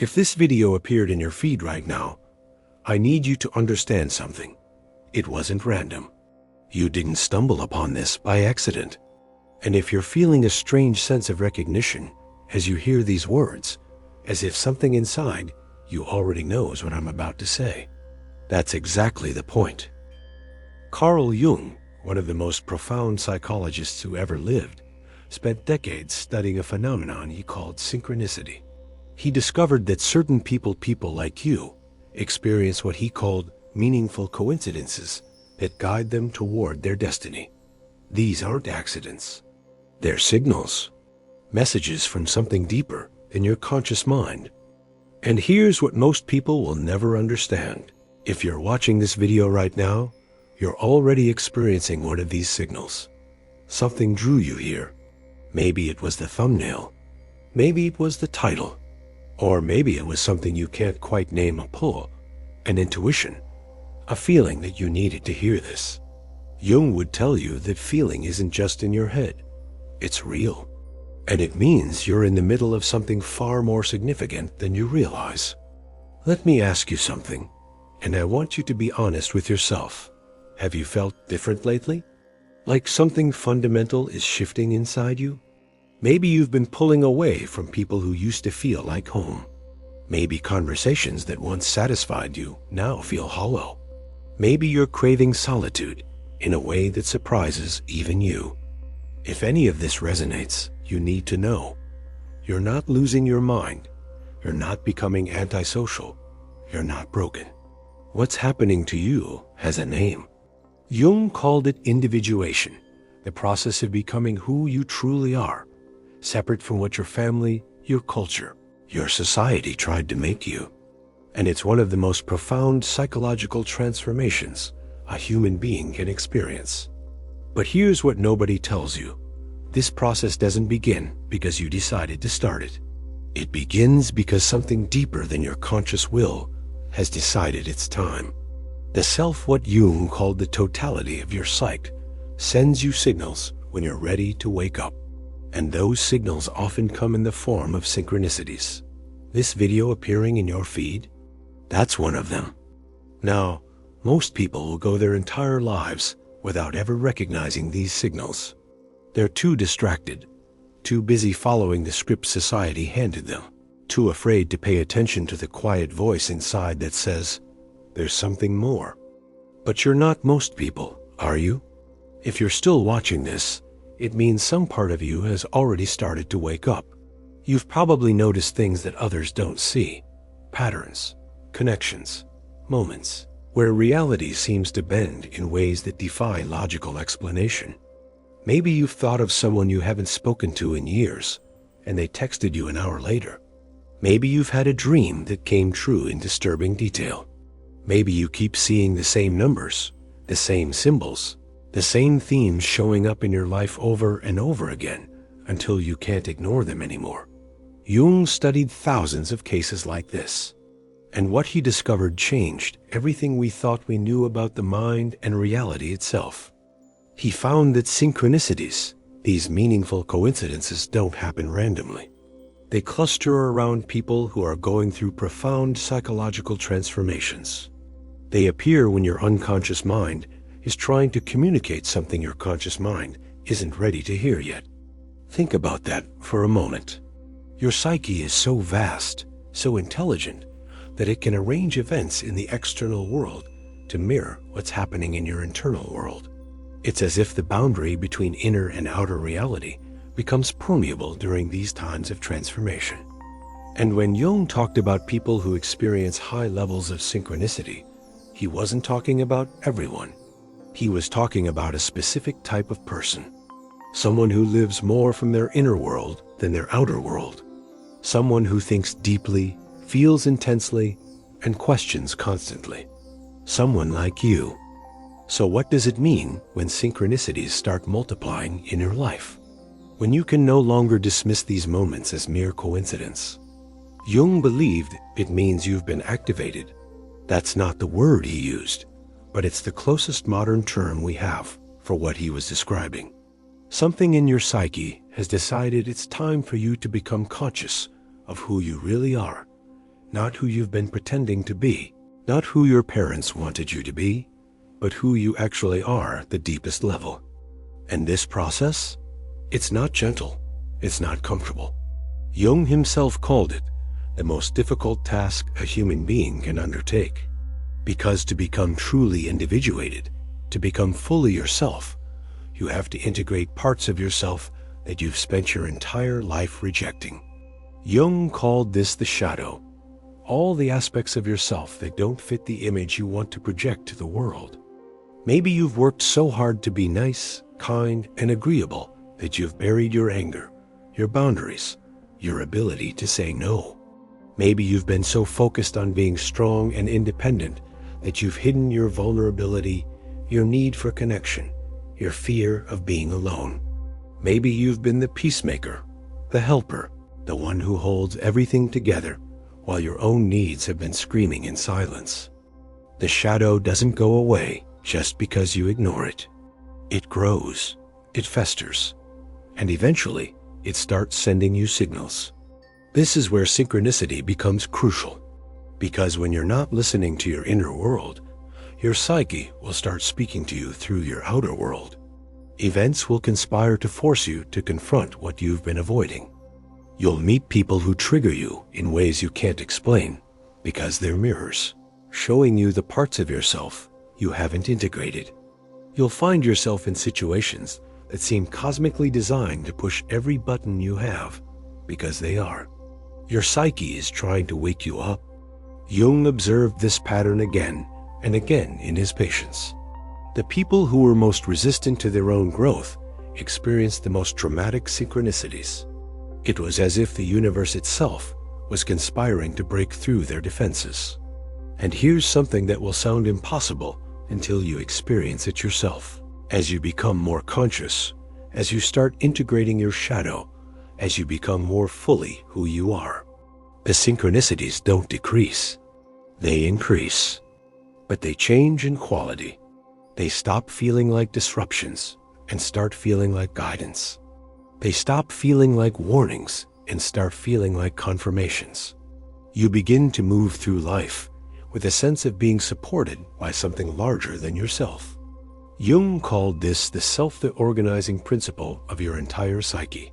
If this video appeared in your feed right now, I need you to understand something. It wasn't random. You didn't stumble upon this by accident. And if you're feeling a strange sense of recognition as you hear these words, as if something inside you already knows what I'm about to say, that's exactly the point. Carl Jung, one of the most profound psychologists who ever lived, spent decades studying a phenomenon he called synchronicity. He discovered that certain people like you experience what he called meaningful coincidences that guide them toward their destiny. These aren't accidents. They're signals, messages from something deeper in your conscious mind. And here's what most people will never understand. If you're watching this video right now, you're already experiencing one of these signals. Something drew you here. Maybe it was the thumbnail. Maybe it was the title. Or maybe it was something you can't quite name, a pull, an intuition, a feeling that you needed to hear this. Jung would tell you that feeling isn't just in your head. It's real. And it means you're in the middle of something far more significant than you realize. Let me ask you something, and I want you to be honest with yourself. Have you felt different lately? Like something fundamental is shifting inside you? Maybe you've been pulling away from people who used to feel like home. Maybe conversations that once satisfied you now feel hollow. Maybe you're craving solitude in a way that surprises even you. If any of this resonates, you need to know. You're not losing your mind. You're not becoming antisocial. You're not broken. What's happening to you has a name. Jung called it individuation, the process of becoming who you truly are, separate from what your family, your culture, your society tried to make you. And it's one of the most profound psychological transformations a human being can experience. But here's what nobody tells you. This process doesn't begin because you decided to start it. It begins because something deeper than your conscious will has decided it's time. The self, what Jung called the totality of your psyche, sends you signals when you're ready to wake up. And those signals often come in the form of synchronicities. This video appearing in your feed, that's one of them. Now, most people will go their entire lives without ever recognizing these signals. They're too distracted, too busy following the script society handed them, too afraid to pay attention to the quiet voice inside that says, there's something more. But you're not most people, are you? If you're still watching this, it means some part of you has already started to wake up. You've probably noticed things that others don't see, patterns, connections, moments, where reality seems to bend in ways that defy logical explanation. Maybe you've thought of someone you haven't spoken to in years, and they texted you an hour later. Maybe you've had a dream that came true in disturbing detail. Maybe you keep seeing the same numbers, the same symbols, the same themes showing up in your life over and over again until you can't ignore them anymore. Jung studied thousands of cases like this, and what he discovered changed everything we thought we knew about the mind and reality itself. He found that synchronicities, these meaningful coincidences, don't happen randomly. They cluster around people who are going through profound psychological transformations. They appear when your unconscious mind is trying to communicate something your conscious mind isn't ready to hear yet. Think about that for a moment. Your psyche is so vast, so intelligent, that it can arrange events in the external world to mirror what's happening in your internal world. It's as if the boundary between inner and outer reality becomes permeable during these times of transformation. And when Jung talked about people who experience high levels of synchronicity, he wasn't talking about everyone. He was talking about a specific type of person. Someone who lives more from their inner world than their outer world. Someone who thinks deeply, feels intensely, and questions constantly. Someone like you. So what does it mean when synchronicities start multiplying in your life? When you can no longer dismiss these moments as mere coincidence? Jung believed it means you've been activated. That's not the word he used, but it's the closest modern term we have for what he was describing. Something in your psyche has decided it's time for you to become conscious of who you really are not who you've been pretending to be, not who your parents wanted you to be, but who you actually are at the deepest level. And this process, it's not gentle, it's not comfortable. Jung himself called it the most difficult task a human being can undertake. Because to become truly individuated, to become fully yourself, you have to integrate parts of yourself that you've spent your entire life rejecting. Jung called this the shadow, all the aspects of yourself that don't fit the image you want to project to the world. Maybe you've worked so hard to be nice, kind, and agreeable that you've buried your anger, your boundaries, your ability to say no. Maybe you've been so focused on being strong and independent that you've hidden your vulnerability, your need for connection, your fear of being alone. Maybe you've been the peacemaker, the helper, the one who holds everything together while your own needs have been screaming in silence. The shadow doesn't go away just because you ignore it. It grows, it festers, and eventually it starts sending you signals. This is where synchronicity becomes crucial, because when you're not listening to your inner world, your psyche will start speaking to you through your outer world. Events will conspire to force you to confront what you've been avoiding. You'll meet people who trigger you in ways you can't explain because they're mirrors, showing you the parts of yourself you haven't integrated. You'll find yourself in situations that seem cosmically designed to push every button you have, because they are. Your psyche is trying to wake you up. Jung observed this pattern again and again in his patients. The people who were most resistant to their own growth experienced the most dramatic synchronicities. It was as if the universe itself was conspiring to break through their defenses. And here's something that will sound impossible until you experience it yourself. As you become more conscious, as you start integrating your shadow, as you become more fully who you are, the synchronicities don't decrease, they increase. But they change in quality. They stop feeling like disruptions and start feeling like guidance. They stop feeling like warnings and start feeling like confirmations. You begin to move through life with a sense of being supported by something larger than yourself. Jung called this the self-organizing principle of your entire psyche,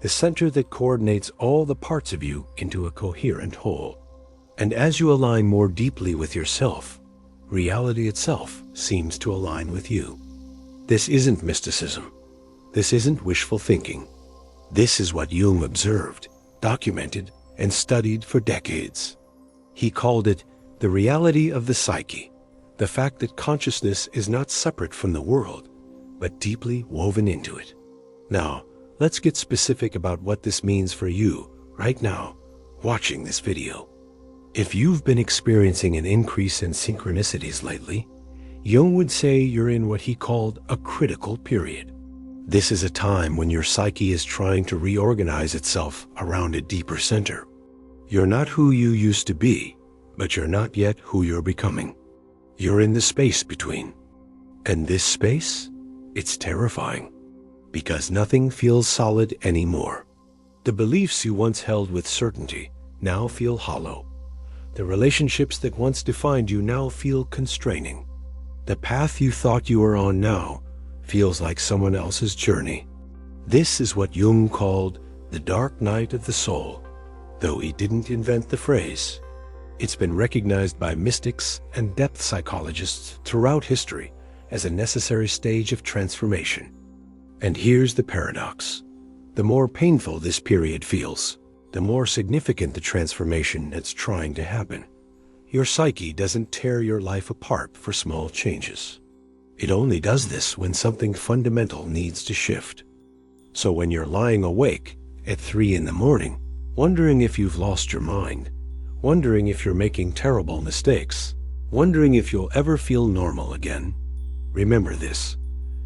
the center that coordinates all the parts of you into a coherent whole. And as you align more deeply with yourself, reality itself seems to align with you. This isn't mysticism. This isn't wishful thinking. This is what Jung observed, documented, and studied for decades. He called it the reality of the psyche, the fact that consciousness is not separate from the world, but deeply woven into it. Now, let's get specific about what this means for you right now, watching this video. If you've been experiencing an increase in synchronicities lately, Jung would say you're in what he called a critical period. This is a time when your psyche is trying to reorganize itself around a deeper center. You're not who you used to be, but you're not yet who you're becoming. You're in the space between. And this space, it's terrifying, because nothing feels solid anymore. The beliefs you once held with certainty now feel hollow. The relationships that once defined you now feel constraining. The path you thought you were on now feels like someone else's journey. This is what Jung called the dark night of the soul, though he didn't invent the phrase. It's been recognized by mystics and depth psychologists throughout history as a necessary stage of transformation. And here's the paradox. The more painful this period feels, the more significant the transformation that's trying to happen. Your psyche doesn't tear your life apart for small changes. It only does this when something fundamental needs to shift. So when you're lying awake at 3 a.m, wondering if you've lost your mind, wondering if you're making terrible mistakes, wondering if you'll ever feel normal again, remember this.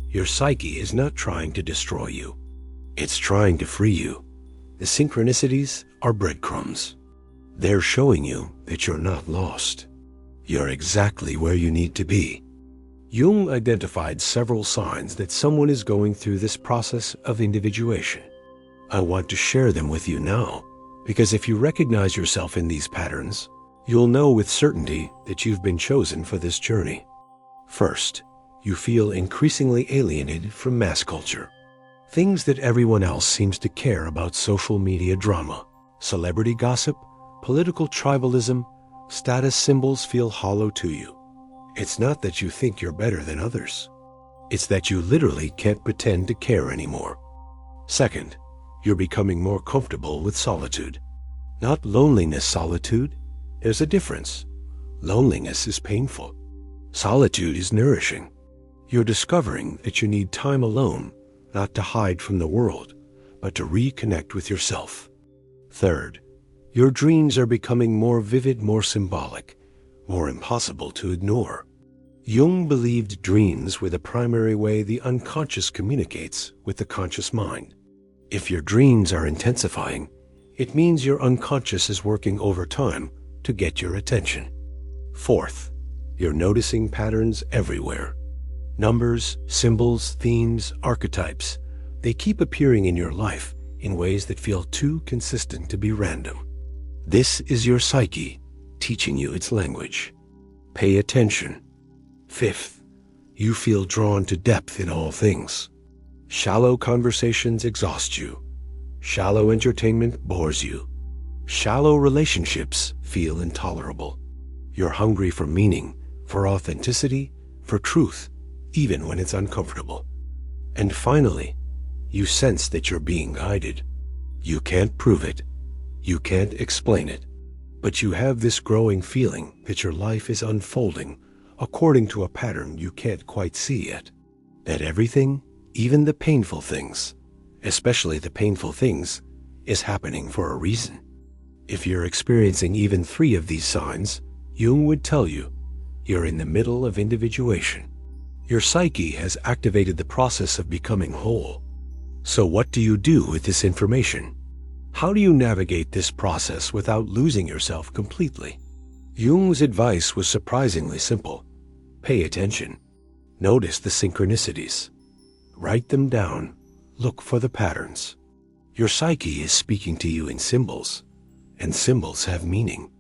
Your psyche is not trying to destroy you. It's trying to free you. The synchronicities are breadcrumbs. They're showing you that you're not lost. You're exactly where you need to be. Jung identified several signs that someone is going through this process of individuation. I want to share them with you now, Because if you recognize yourself in these patterns, you'll know with certainty that you've been chosen for this journey. First, you feel increasingly alienated from mass culture. Things that everyone else seems to care about: social media drama, celebrity gossip, political tribalism, status symbols feel hollow to you. It's not that you think you're better than others. It's that you literally can't pretend to care anymore. Second, you're becoming more comfortable with solitude. Not loneliness solitude. There's a difference. Loneliness is painful. Solitude is nourishing. You're discovering that you need time alone, not to hide from the world, but to reconnect with yourself. Third, your dreams are becoming more vivid, more symbolic, more impossible to ignore. Jung believed dreams were the primary way the unconscious communicates with the conscious mind. If your dreams are intensifying, it means your unconscious is working overtime to get your attention. Fourth, you're noticing patterns everywhere. Numbers, symbols, themes, archetypes. They keep appearing in your life in ways that feel too consistent to be random. This is your psyche teaching you its language. Pay attention. Fifth, you feel drawn to depth in all things. Shallow conversations exhaust you. Shallow entertainment bores you. Shallow relationships feel intolerable. You're hungry for meaning, for authenticity, for truth, even when it's uncomfortable. And finally, you sense that you're being guided. You can't prove it. You can't explain it. But you have this growing feeling that your life is unfolding according to a pattern you can't quite see yet. That everything, even the painful things, especially the painful things, is happening for a reason. If you're experiencing even 3 of these signs, Jung would tell you you're in the middle of individuation. Your psyche has activated the process of becoming whole. So what do you do with this information? How do you navigate this process without losing yourself completely? Jung's advice was surprisingly simple. Pay attention. Notice the synchronicities. Write them down. Look for the patterns. Your psyche is speaking to you in symbols, and symbols have meaning.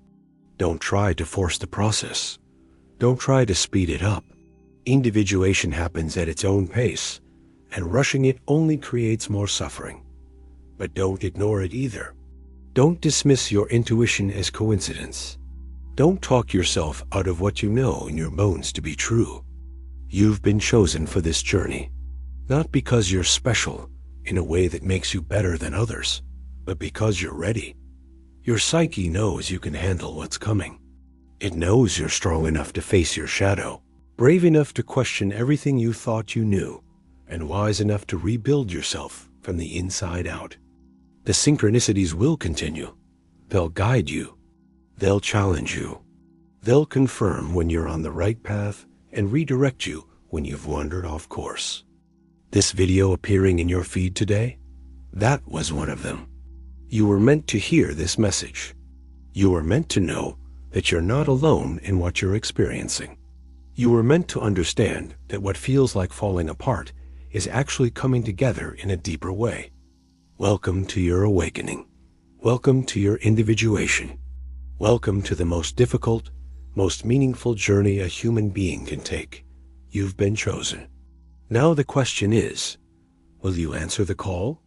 Don't try to force the process. Don't try to speed it up. Individuation happens at its own pace, and rushing it only creates more suffering. But don't ignore it either. Don't dismiss your intuition as coincidence. Don't talk yourself out of what you know in your bones to be true. You've been chosen for this journey, not because you're special in a way that makes you better than others, but because you're ready. Your psyche knows you can handle what's coming. It knows you're strong enough to face your shadow, brave enough to question everything you thought you knew, and wise enough to rebuild yourself from the inside out. The synchronicities will continue. They'll guide you. They'll challenge you. They'll confirm when you're on the right path and redirect you when you've wandered off course. This video appearing in your feed today, that was one of them. You were meant to hear this message. You were meant to know that you're not alone in what you're experiencing. You were meant to understand that what feels like falling apart is actually coming together in a deeper way. Welcome to your awakening. Welcome to your individuation. Welcome to the most difficult, most meaningful journey a human being can take. You've been chosen. Now the question is, will you answer the call?